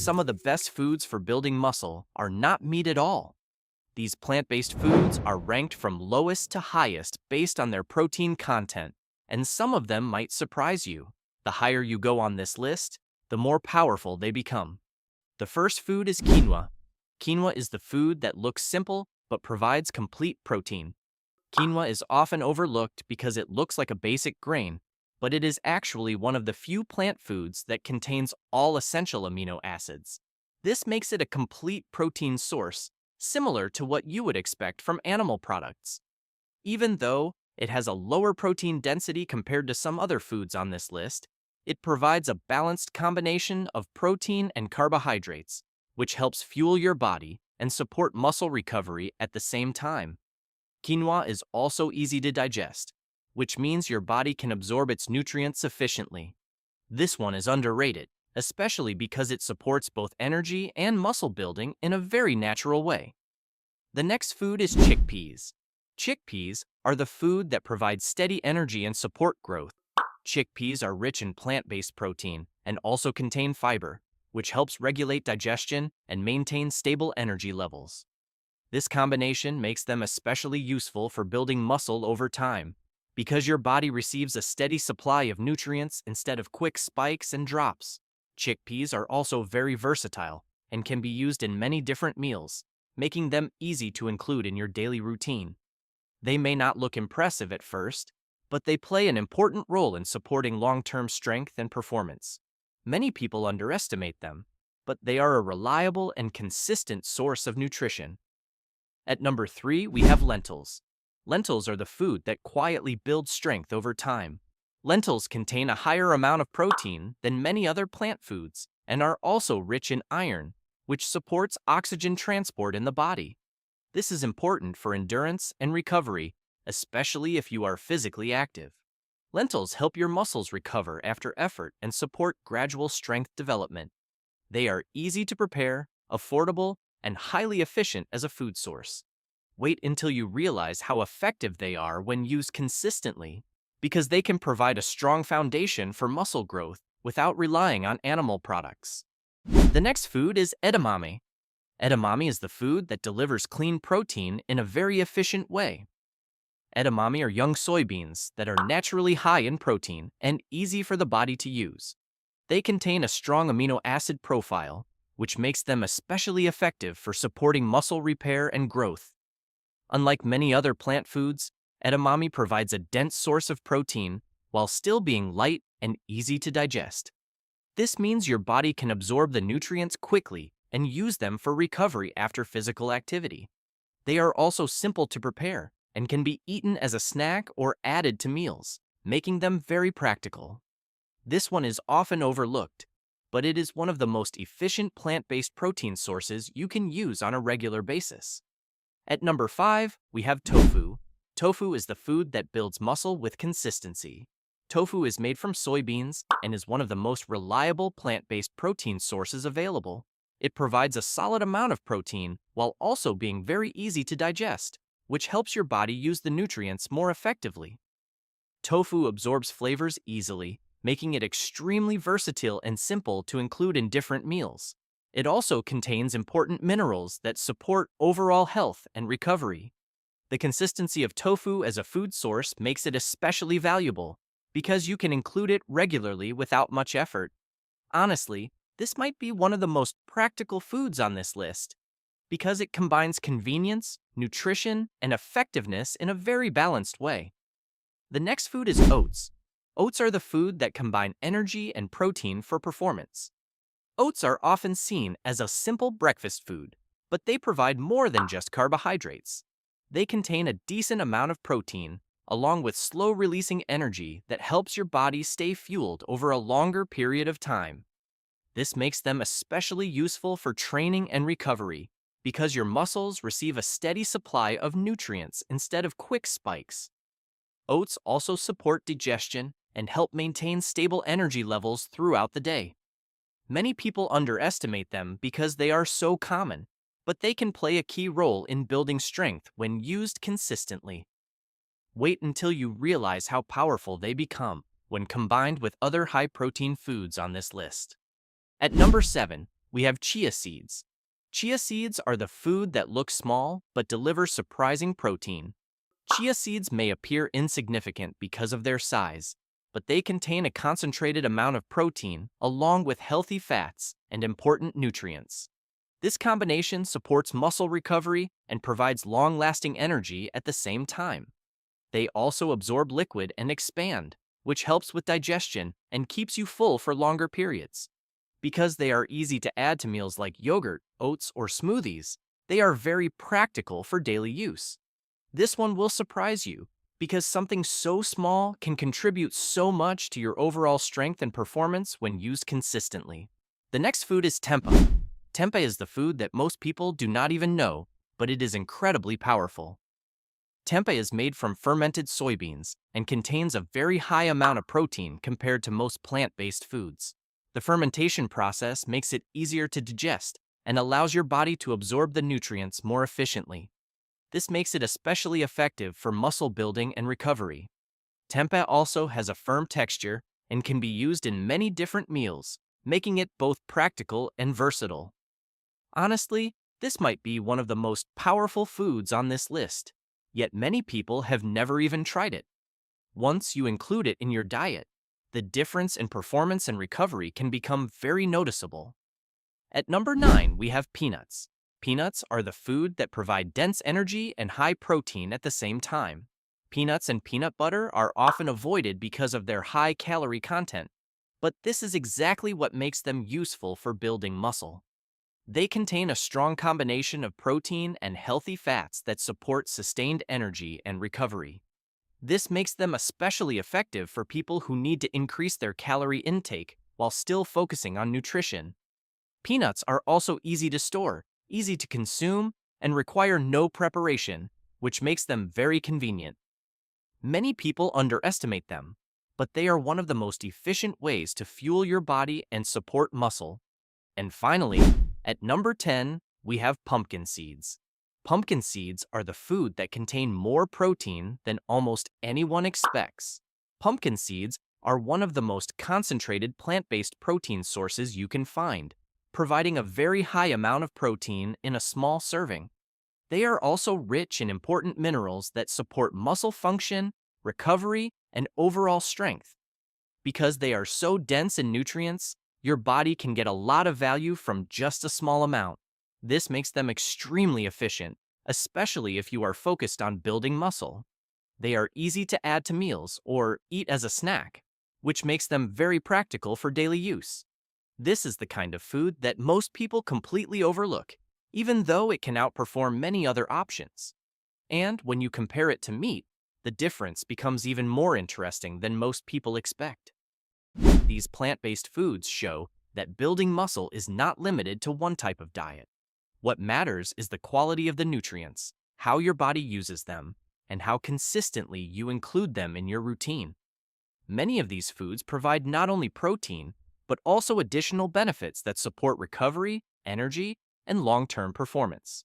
some of the best foods for building muscle are not meat at all. These plant-based foods are ranked from lowest to highest based on their protein content, and some of them might surprise you. The higher you go on this list, the more powerful they become. The first food is quinoa. Quinoa is the food that looks simple but provides complete protein. Quinoa is often overlooked because it looks like a basic grain, but it is actually one of the few plant foods that contains all essential amino acids. This makes it a complete protein source, similar to what you would expect from animal products. Even though it has a lower protein density compared to some other foods on this list, it provides a balanced combination of protein and carbohydrates, which helps fuel your body and support muscle recovery at the same time. Quinoa is also easy to digest, which means your body can absorb its nutrients efficiently. This one is underrated, especially because it supports both energy and muscle building in a very natural way. The next food is chickpeas. Chickpeas are the food that provides steady energy and support growth. Chickpeas are rich in plant-based protein and also contain fiber, which helps regulate digestion and maintain stable energy levels. This combination makes them especially useful for building muscle over time, because your body receives a steady supply of nutrients instead of quick spikes and drops. Chickpeas are also very versatile and can be used in many different meals, making them easy to include in your daily routine. They may not look impressive at first, but they play an important role in supporting long-term strength and performance. Many people underestimate them, but they are a reliable and consistent source of nutrition. At number 3, we have lentils. Lentils are the food that quietly builds strength over time. Lentils contain a higher amount of protein than many other plant foods and are also rich in iron, which supports oxygen transport in the body. This is important for endurance and recovery, especially if you are physically active. Lentils help your muscles recover after effort and support gradual strength development. They are easy to prepare, affordable, and highly efficient as a food source. Wait until you realize how effective they are when used consistently, because they can provide a strong foundation for muscle growth without relying on animal products. The next food is edamame. Edamame is the food that delivers clean protein in a very efficient way. Edamame are young soybeans that are naturally high in protein and easy for the body to use. They contain a strong amino acid profile, which makes them especially effective for supporting muscle repair and growth. Unlike many other plant foods, edamame provides a dense source of protein while still being light and easy to digest. This means your body can absorb the nutrients quickly and use them for recovery after physical activity. They are also simple to prepare and can be eaten as a snack or added to meals, making them very practical. This one is often overlooked, but it is one of the most efficient plant-based protein sources you can use on a regular basis. At number 5, we have tofu. Tofu is the food that builds muscle with consistency. Tofu is made from soybeans and is one of the most reliable plant-based protein sources available. It provides a solid amount of protein while also being very easy to digest, which helps your body use the nutrients more effectively. Tofu absorbs flavors easily, making it extremely versatile and simple to include in different meals. It also contains important minerals that support overall health and recovery. The consistency of tofu as a food source makes it especially valuable because you can include it regularly without much effort. Honestly, this might be one of the most practical foods on this list because it combines convenience, nutrition, and effectiveness in a very balanced way. The next food is oats. Oats are the food that combine energy and protein for performance. Oats are often seen as a simple breakfast food, but they provide more than just carbohydrates. They contain a decent amount of protein, along with slow-releasing energy that helps your body stay fueled over a longer period of time. This makes them especially useful for training and recovery because your muscles receive a steady supply of nutrients instead of quick spikes. Oats also support digestion and help maintain stable energy levels throughout the day. Many people underestimate them because they are so common, but they can play a key role in building strength when used consistently. Wait until you realize how powerful they become when combined with other high-protein foods on this list. At number 7, we have chia seeds. Chia seeds are the food that looks small but delivers surprising protein. Chia seeds may appear insignificant because of their size, but they contain a concentrated amount of protein along with healthy fats and important nutrients. This combination supports muscle recovery and provides long-lasting energy at the same time. They also absorb liquid and expand, which helps with digestion and keeps you full for longer periods. Because they are easy to add to meals like yogurt, oats, or smoothies, they are very practical for daily use. This one will surprise you because something so small can contribute so much to your overall strength and performance when used consistently. The next food is tempeh. Tempeh is the food that most people do not even know, but it is incredibly powerful. Tempeh is made from fermented soybeans and contains a very high amount of protein compared to most plant-based foods. The fermentation process makes it easier to digest and allows your body to absorb the nutrients more efficiently. This makes it especially effective for muscle building and recovery. Tempeh also has a firm texture and can be used in many different meals, making it both practical and versatile. Honestly, this might be one of the most powerful foods on this list, yet many people have never even tried it. Once you include it in your diet, the difference in performance and recovery can become very noticeable. At number 9, we have peanuts. Peanuts are the food that provide dense energy and high protein at the same time. Peanuts and peanut butter are often avoided because of their high calorie content, but this is exactly what makes them useful for building muscle. They contain a strong combination of protein and healthy fats that support sustained energy and recovery. This makes them especially effective for people who need to increase their calorie intake while still focusing on nutrition. Peanuts are also easy to store, easy to consume, and require no preparation, which makes them very convenient. Many people underestimate them, but they are one of the most efficient ways to fuel your body and support muscle. And finally, at number 10, we have pumpkin seeds. Pumpkin seeds are the food that contain more protein than almost anyone expects. Pumpkin seeds are one of the most concentrated plant-based protein sources you can find, providing a very high amount of protein in a small serving. They are also rich in important minerals that support muscle function, recovery, and overall strength. Because they are so dense in nutrients, your body can get a lot of value from just a small amount. This makes them extremely efficient, especially if you are focused on building muscle. They are easy to add to meals or eat as a snack, which makes them very practical for daily use. This is the kind of food that most people completely overlook, even though it can outperform many other options. And when you compare it to meat, the difference becomes even more interesting than most people expect. These plant-based foods show that building muscle is not limited to one type of diet. What matters is the quality of the nutrients, how your body uses them, and how consistently you include them in your routine. Many of these foods provide not only protein, but also additional benefits that support recovery, energy, and long-term performance.